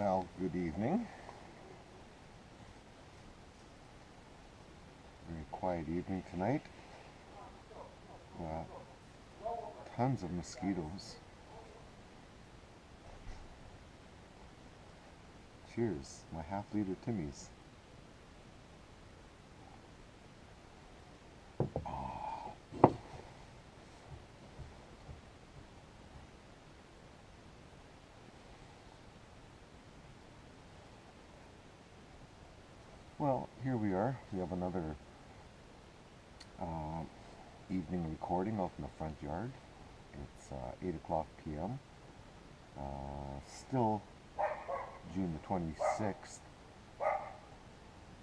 Well, good evening. Very quiet evening tonight. Uh, Tons of mosquitoes. Cheers, my half-liter Timmy's. Well, here we are. We have another uh, evening recording out in the front yard. It's 8 o'clock p.m. Still June the 26th,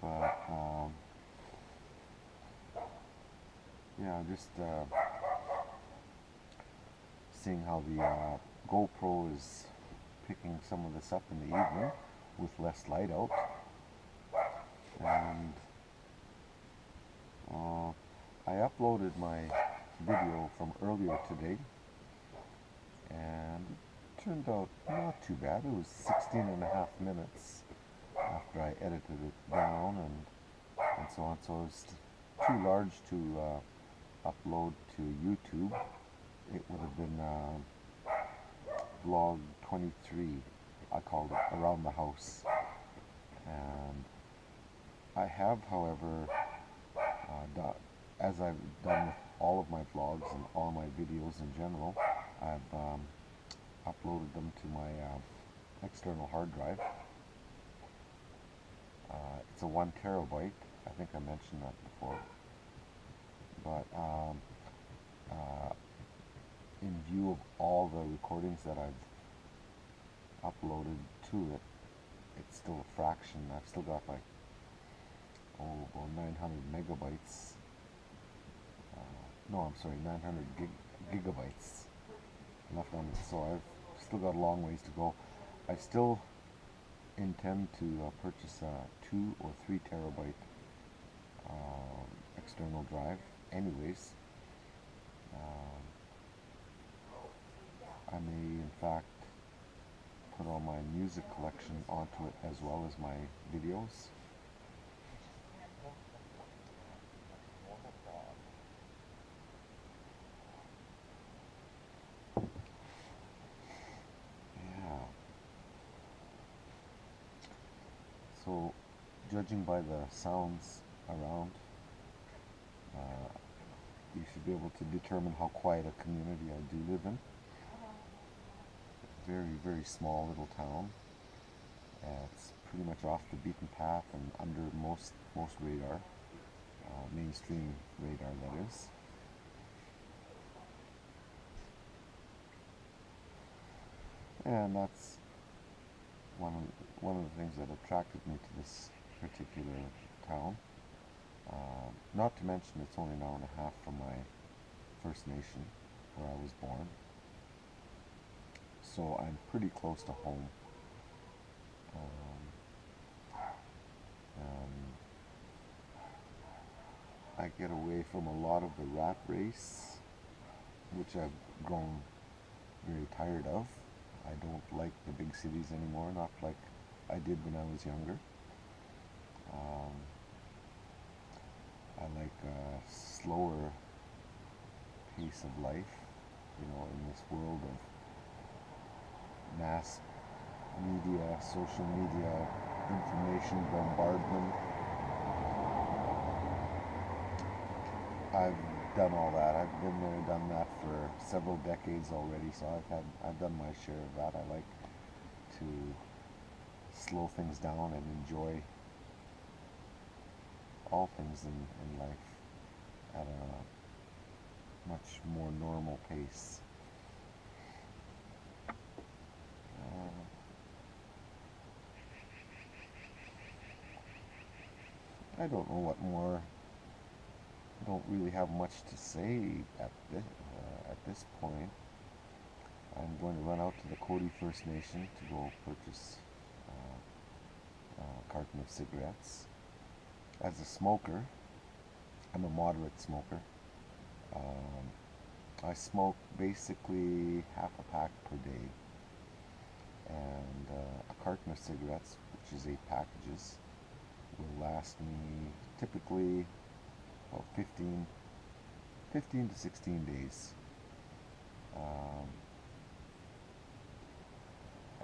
but yeah, just seeing how the GoPro is picking some of this up in the evening with less light out. And I uploaded my video from earlier today, and it turned out not too bad. It was 16 and a half minutes after I edited it down and so on. So it's too large to upload to YouTube. It would have been vlog 23, I called it, around the house. And I have, however, as I've done with all of my vlogs and all my videos in general, I've uploaded them to my external hard drive. It's a 1 terabyte. I think I mentioned that before. But in view of all the recordings that I've uploaded to it, it's still a fraction. I've still got like about 900 megabytes. No, I'm sorry, 900 gigabytes left on it. So I've still got a long ways to go. I still intend to purchase a 2 or 3 terabyte external drive. Anyways, I may in fact put all my music collection onto it as well as my videos. Yeah. So, judging by the sounds around, you should be able to determine how quiet a community I do live in. Very, very small little town. It's pretty much off the beaten path and under most radar, mainstream radar, that is. And that's one of the things that attracted me to this particular town. Not to mention it's only an hour and a half from my First Nation, where I was born. So I'm pretty close to home. I get away from a lot of the rat race, which I've grown very tired of. I don't like the big cities anymore, not like I did when I was younger. I like a slower pace of life, in this world of mass media, social media, information bombardment. I've done all that. I've been there, done that for several decades already, so I've done my share of that. I like to slow things down and enjoy all things in life at a much more normal pace. I don't know what more. I don't really have much to say at this point. I'm going to run out to the Cody First Nation to go purchase a carton of cigarettes. As a smoker, I'm a moderate smoker. I smoke basically half a pack per day, and a carton of cigarettes, which is 8 packages, will last me typically about 15 to 16 days. Um,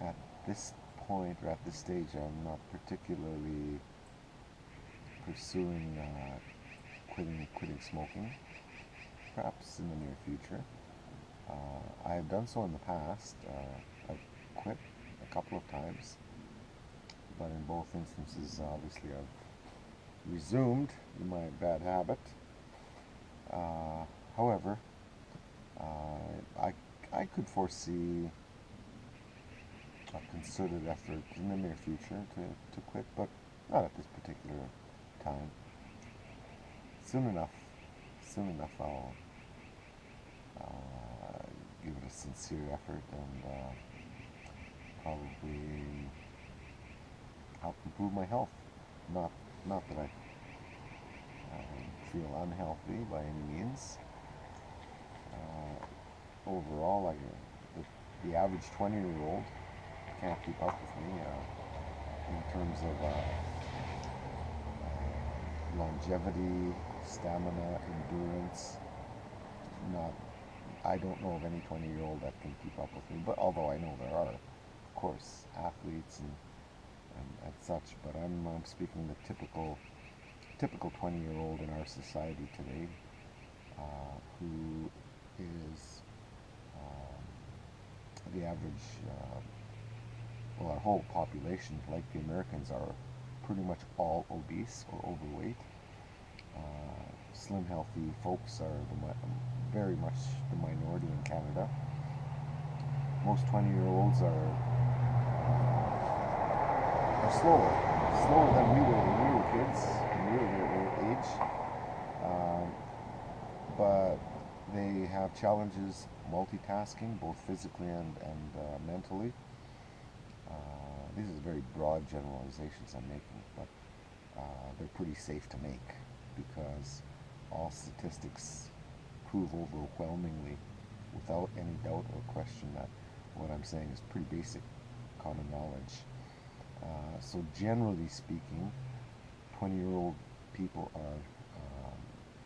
at this point, or at this stage, I'm not particularly pursuing quitting smoking, perhaps in the near future. I have done so in the past. I've quit a couple of times, but in both instances, obviously, I've resumed my bad habit. However, I could foresee a concerted effort in the near future to quit, but not at this particular time. Soon enough, I'll give it a sincere effort and probably help improve my health. Not that I feel unhealthy by any means. Overall, like the average 20-year-old can't keep up with me in terms of longevity, stamina, endurance. Not, I don't know of any 20-year-old that can keep up with me. But although I know there are, of course, athletes and such. But I'm speaking the typical 20-year-old in our society today, who is the average. Well, our whole population, like the Americans, are pretty much all obese or overweight. Slim, healthy folks are very much the minority in Canada. Most 20-year-olds are slower than we were when we were kids, when we were their age. But they have challenges multitasking, both physically and mentally. These are very broad generalizations I'm making, but they're pretty safe to make because all statistics prove overwhelmingly, without any doubt or question, that what I'm saying is pretty basic common knowledge. So generally speaking, 20-year-old people are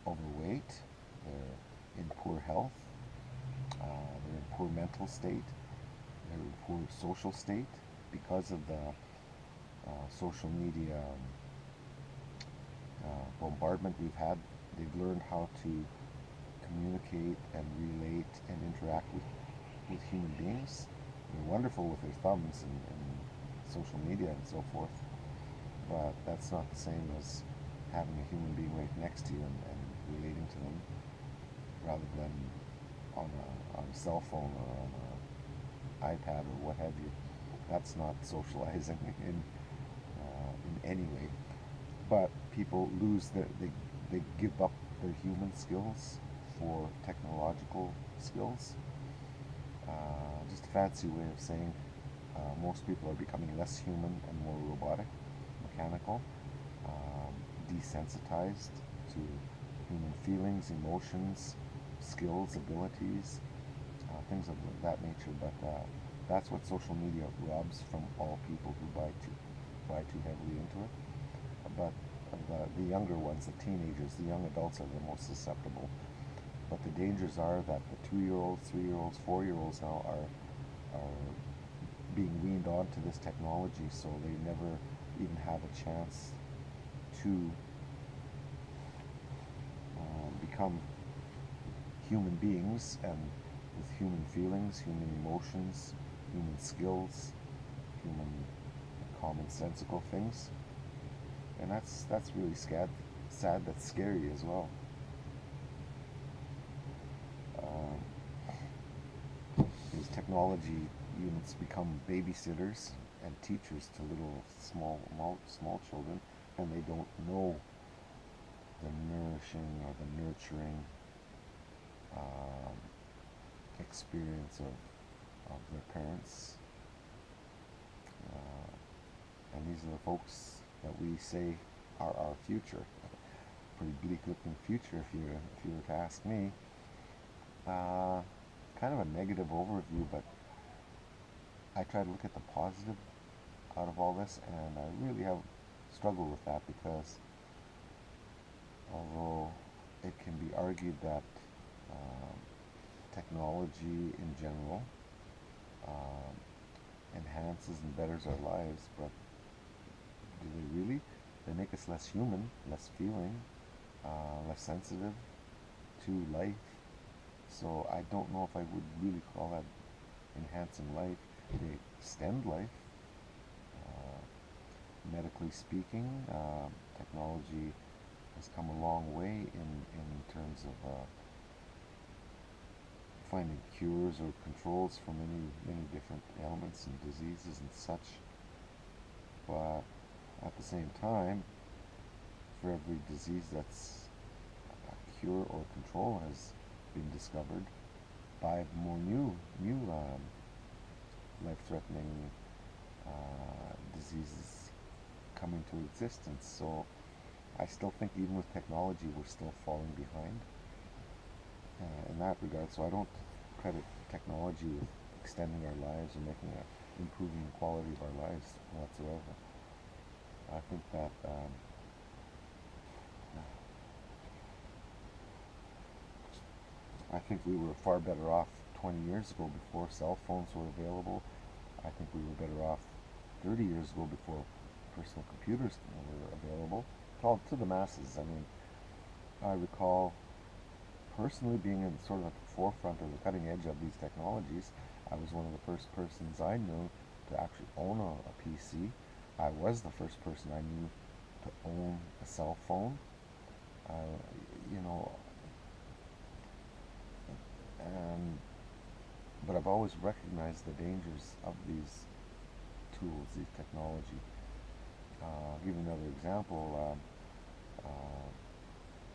overweight, they're in poor health, they're in poor mental state, they're in poor social state because of the social media bombardment we've had. They've learned how to communicate and relate and interact with human beings. They're wonderful with their thumbs and social media and so forth, but that's not the same as having a human being right next to you and relating to them rather than on a cell phone or on an iPad or what have you. That's not socializing in any way. But people they give up their human skills for technological skills. Just a fancy way of saying most people are becoming less human and more robotic, mechanical, desensitized to human feelings, emotions, skills, abilities, things of that nature. But that's what social media robs from all people who buy too heavily into it. But the younger ones, the teenagers, the young adults are the most susceptible. But the dangers are that the 2-year-olds, 3-year-olds, 4-year-olds now are being weaned onto this technology, so they never even have a chance to become human beings and with human feelings, human emotions, human skills, human commonsensical things. And that's really sad. That's scary as well. These technology units become babysitters and teachers to little small children, and they don't know the nourishing or the nurturing experience of their parents. And these are the folks that we say are our future. Pretty bleak-looking future, if you were to ask me. Kind of a negative overview, but I try to look at the positive out of all this, and I really have struggled with that because although it can be argued that um, technology in general um, enhances and betters our lives, but do they really? They make us less human, less feeling, less sensitive to life. So I don't know if I would really call that enhancing life. They extend life, medically speaking. Technology has come a long way in terms of finding cures or controls for many different ailments and diseases and such. But at the same time, for every disease that's a cure or control has been discovered, five more new life-threatening diseases come into existence. So I still think even with technology, we're still falling behind in that regard. So I don't credit technology with extending our lives or improving the quality of our lives whatsoever. I think that I think we were far better off 20 years ago before cell phones were available. I think we were better off 30 years ago before personal computers were available to the masses. I mean, I recall personally being in sort of at the forefront or the cutting edge of these technologies. I was one of the first persons I knew to actually own a PC. I was the first person I knew to own a cell phone. Uh, you know, and but I've always recognized the dangers of these tools, these technology. I'll give you another example.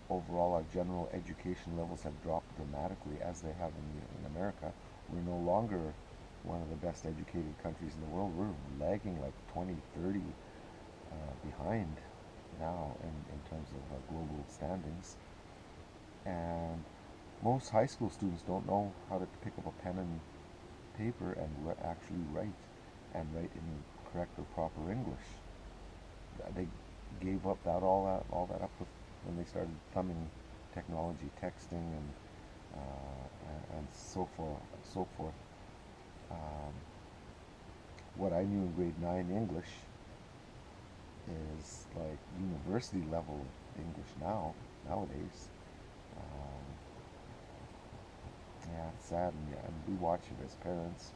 Overall, our general education levels have dropped dramatically, as they have in America. We're no longer one of the best educated countries in the world. We're lagging like 20, 30 behind now in terms of global standings. And most high school students don't know how to pick up a pen and paper and actually write in correct or proper English. They gave up all that up with when they started thumbing technology, texting, and so forth. Um, what I knew in grade 9 English is like university level English nowadays. Um, yeah, it's sad, and we watch it as parents,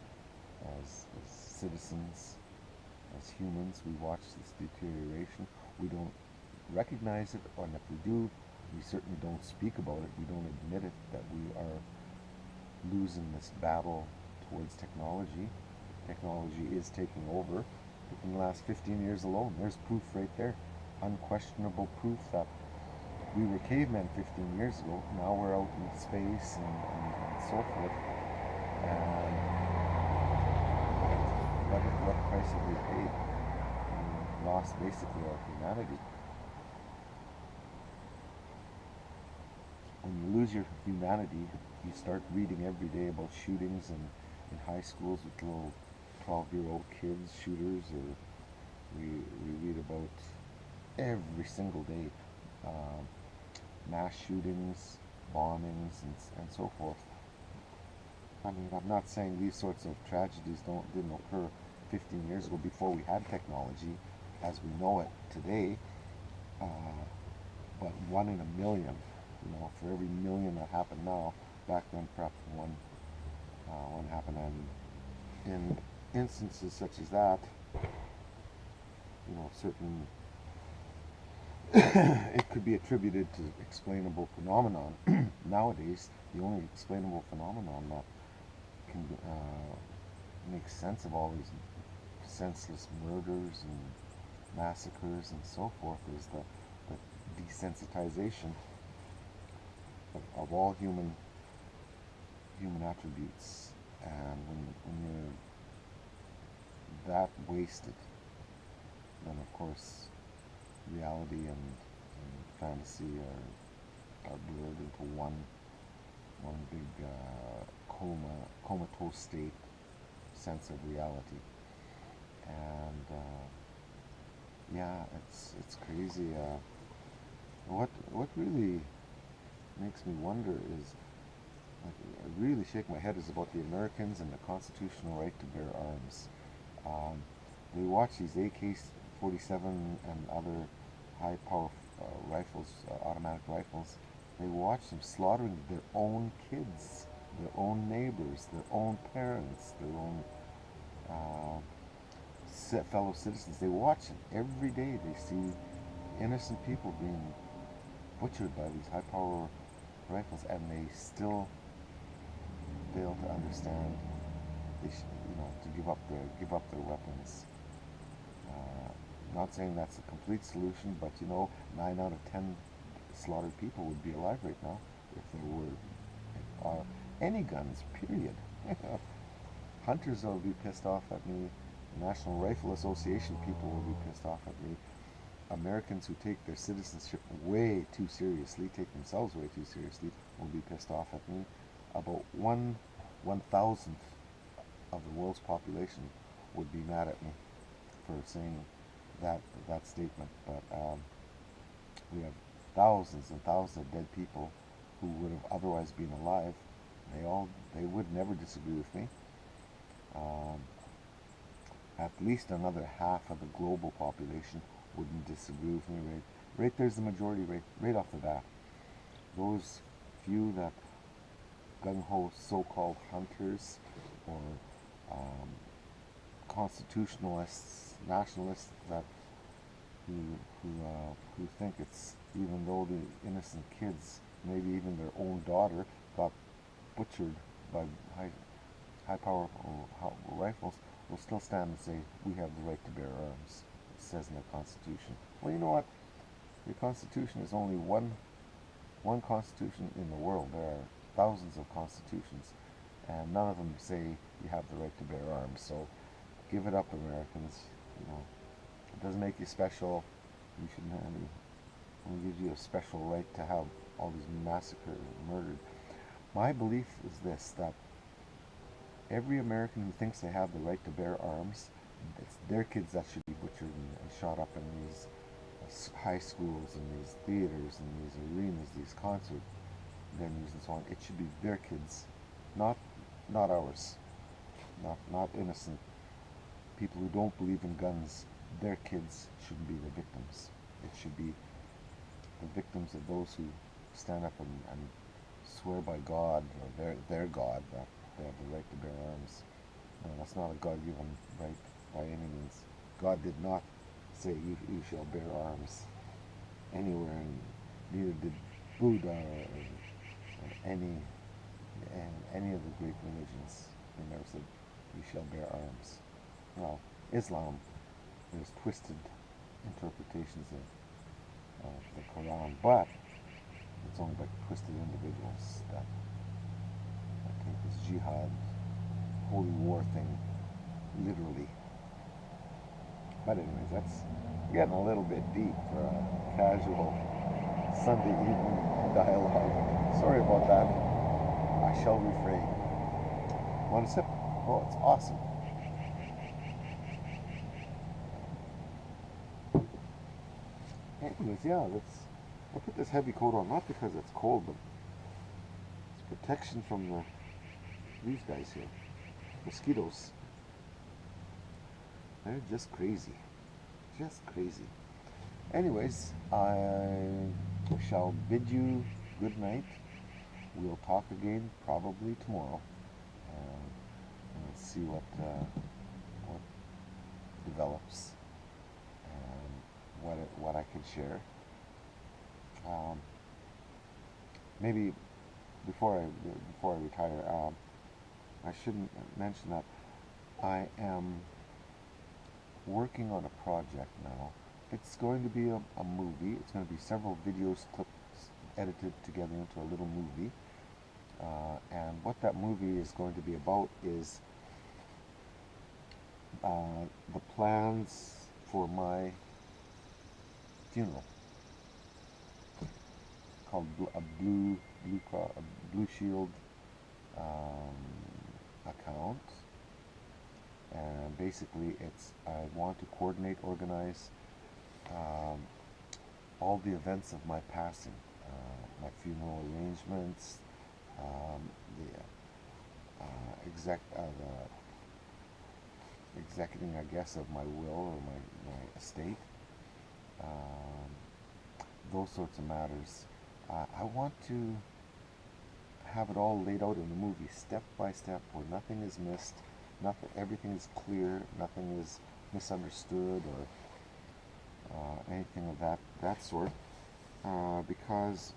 as citizens, as humans. We watch this deterioration. We don't recognize it, and if we do, we certainly don't speak about it. We don't admit it that we are losing this battle towards technology. Technology is taking over. In the last 15 years alone, there's proof right there. Unquestionable proof that we were cavemen 15 years ago. Now we're out in space and so forth. And what price have we paid? We lost basically our humanity. When you lose your humanity, you start reading every day about shootings in high schools with little 12-year-old kids, shooters, or we read about every single day mass shootings, bombings, and so forth. I mean, I'm not saying these sorts of tragedies didn't occur 15 years ago before we had technology as we know it today, uh, but one in a million. You know, for every million that happened now, back then perhaps one happened. And in instances such as that, you know, certain it could be attributed to explainable phenomenon. Nowadays, the only explainable phenomenon that can make sense of all these senseless murders and massacres and so forth is the desensitization of all human attributes. And when you're that wasted, then of course reality and fantasy are blurred into one big comatose state. sense of reality. And yeah, it's crazy. What really makes me wonder is, like, I really shake my head, is about the Americans and the constitutional right to bear arms. Um, they watch these AK-47 and other high-power rifles, automatic rifles. They watch them slaughtering their own kids, their own neighbors, their own parents, their own uh, fellow citizens. They watch it every day. They see innocent people being butchered by these high-power rifles, and they still fail to understand. To give up their weapons. Not saying that's a complete solution, but 9 out of 10 slaughtered people would be alive right now if there were any guns. Period. Hunters will be pissed off at me. National Rifle Association people will be pissed off at me. Americans who take their citizenship way too seriously, take themselves way too seriously, will be pissed off at me. About 1/1000th of the world's population would be mad at me for saying that statement. But we have thousands and thousands of dead people who would have otherwise been alive. They would never disagree with me. Um, at least another half of the global population wouldn't disagree with me. Right there's the majority right off the bat. Those few that gung-ho so-called hunters or um, constitutionalists, nationalists that who think it's, even though the innocent kids, maybe even their own daughter, got butchered by high power rifles, will still stand and say we have the right to bear arms. It says in the Constitution. Well, you know what? The Constitution is only one constitution in the world. There are thousands of constitutions, and none of them say you have the right to bear arms. So give it up, Americans. It doesn't make you special. You shouldn't have any. It gives you a special right to have all these massacres, murdered. My belief is this: that every American who thinks they have the right to bear arms, it's their kids that should be butchered and shot up in these high schools and these theaters and these arenas, these concert venues and so on. It should be their kids, not ours, not innocent people who don't believe in guns. Their kids shouldn't be the victims. It should be the victims of those who stand up and swear by God or their God that they have the right to bear arms. No, that's not a God-given right by any means. God did not say you shall bear arms anywhere, and neither did Buddha or any of the great religions. They never said you shall bear arms. Well, Islam, there's twisted interpretations of the Quran, but it's only by twisted individuals that take this jihad, holy war thing literally. But anyways, that's getting a little bit deep for a casual Sunday evening dialogue. Sorry about that. I shall refrain. Want a sip? Oh, it's awesome. Anyways, yeah, I put this heavy coat on, not because it's cold, but it's protection from these guys here. Mosquitoes. They're just crazy. Just crazy. Anyways, I shall bid you good night. We'll talk again probably tomorrow. And we'll see what develops and what I can share. Maybe before I retire, I shouldn't mention that I am working on a project now. It's going to be a movie. It's going to be several videos clips edited together into a little movie. And what that movie is going to be about is the plans for my funeral, called a Blue Shield account. And basically I want to coordinate, organize um, all the events of my passing, my funeral arrangements, the executing, I guess, of my will or my estate, um, those sorts of matters. I want to have it all laid out in the movie, step by step, where nothing is missed, everything is clear, nothing is misunderstood or anything of that sort. Because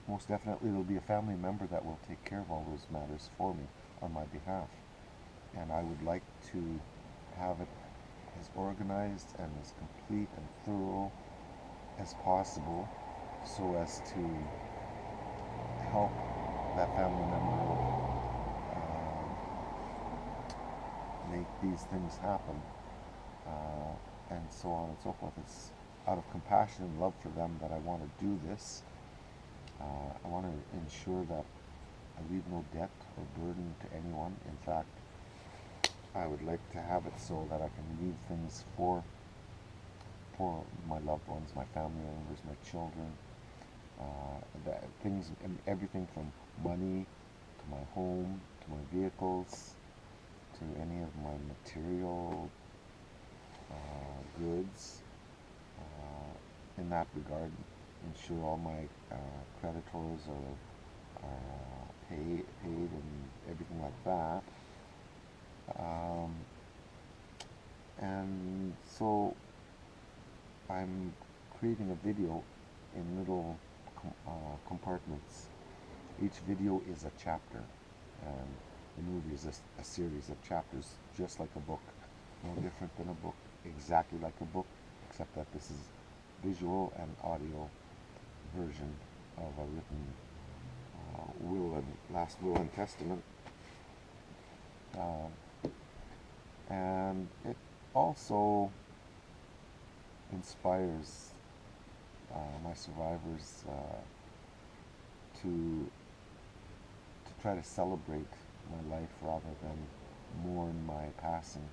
most definitely there'll be a family member that will take care of all those matters for me on my behalf. And I would like to have it as organized and as complete and thorough as possible so as to help that family member make these things happen, and so on and so forth. It's out of compassion and love for them that I want to do this. I want to ensure that I leave no debt or burden to anyone. In fact, I would like to have it so that I can leave things for my loved ones, my family members, my children, things, everything from money to my home, to my vehicles, to any of my material goods. In that regard, ensure all my creditors are paid and everything like that. And so I'm creating a video in little compartments. Each video is a chapter, and the movie is a series of chapters, just like a book, no different than a book, exactly like a book, except that this is visual and audio version of a written last will and testament. And it also inspires my survivors to try to celebrate my life rather than mourn my passing.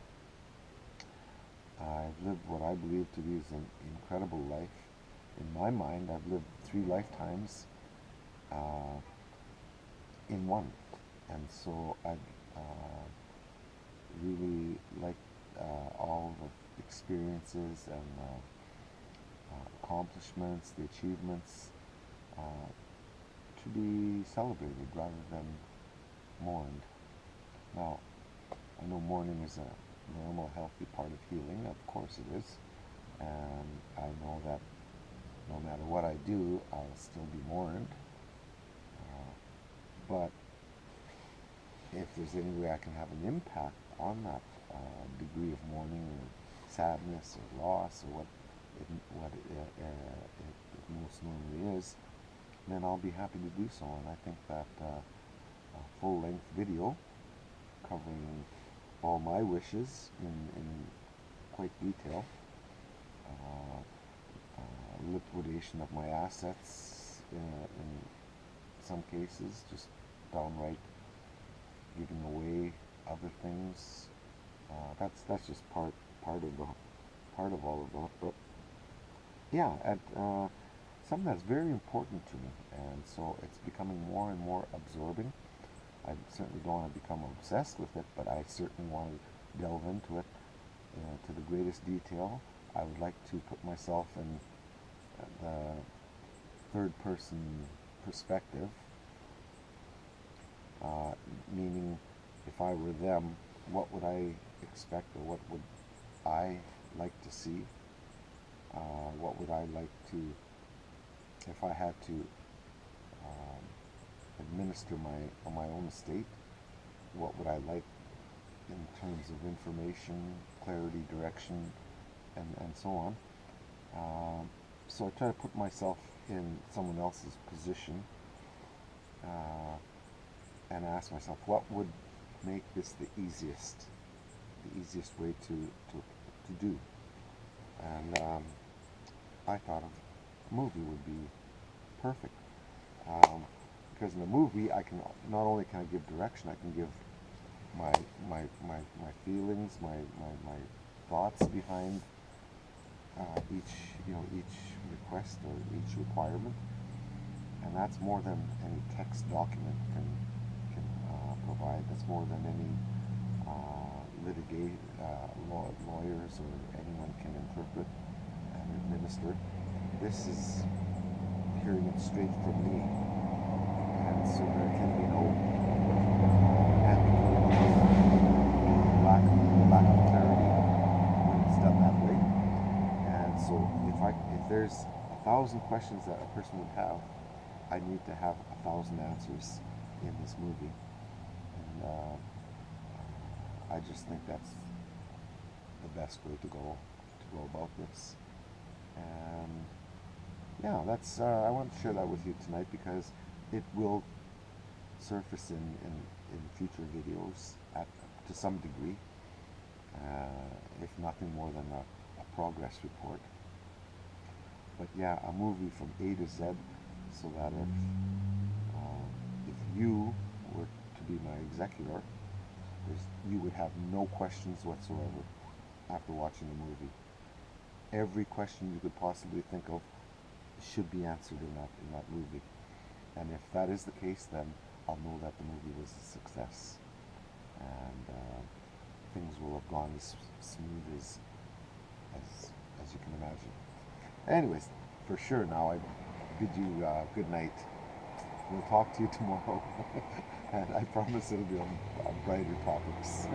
I've lived what I believe to be an incredible life. In my mind, I've lived 3 lifetimes in one, and so I'd really like all the experiences and accomplishments, the achievements, to be celebrated rather than mourned. Now, I know mourning is a normal, healthy part of healing. Of course it is. And I know that no matter what I do, I'll still be mourned. But if there's any way I can have an impact on that degree of mourning or sadness or loss or what it most normally is, then I'll be happy to do so. And I think that a full-length video covering all my wishes in quite detail, liquidation of my assets in some cases, just downright giving away other things. That's just part of all of that. But yeah, something that's very important to me, and so it's becoming more and more absorbing. I certainly don't want to become obsessed with it, but I certainly want to delve into it to the greatest detail. I would like to put myself in the third-person perspective, meaning if I were them, what would I expect, or what would I like to see? What would I like to, if I had to administer my own estate? What would I like in terms of information, clarity, direction, and so on? So I try to put myself in someone else's position and ask myself, what would make this the easiest way to do? And I thought a movie would be perfect, because in a movie I can not only can I give direction, I can give my my feelings, my thoughts behind each each request or each requirement, and that's more than any text document can provide. That's more than any lawyers or anyone can interpret and administer. This is hearing it straight from me, and so there can be no lack of clarity when it's done that way. And so if there's 1,000 questions that a person would have, I need to have 1,000 answers in this movie, and I just think that's the best way to go about this. And yeah, that's I want to share that with you tonight because it will surface in future videos to some degree, if nothing more than a progress report. But yeah, a movie from A to Z, so that if you were to be my executor, you would have no questions whatsoever after watching the movie. Every question you could possibly think of should be answered in that movie. And if that is the case, then I'll know that the movie was a success, and things will have gone as smooth as you can imagine. Anyways, for sure now I bid you good night. We'll talk to you tomorrow, and I promise it'll be on brighter topics.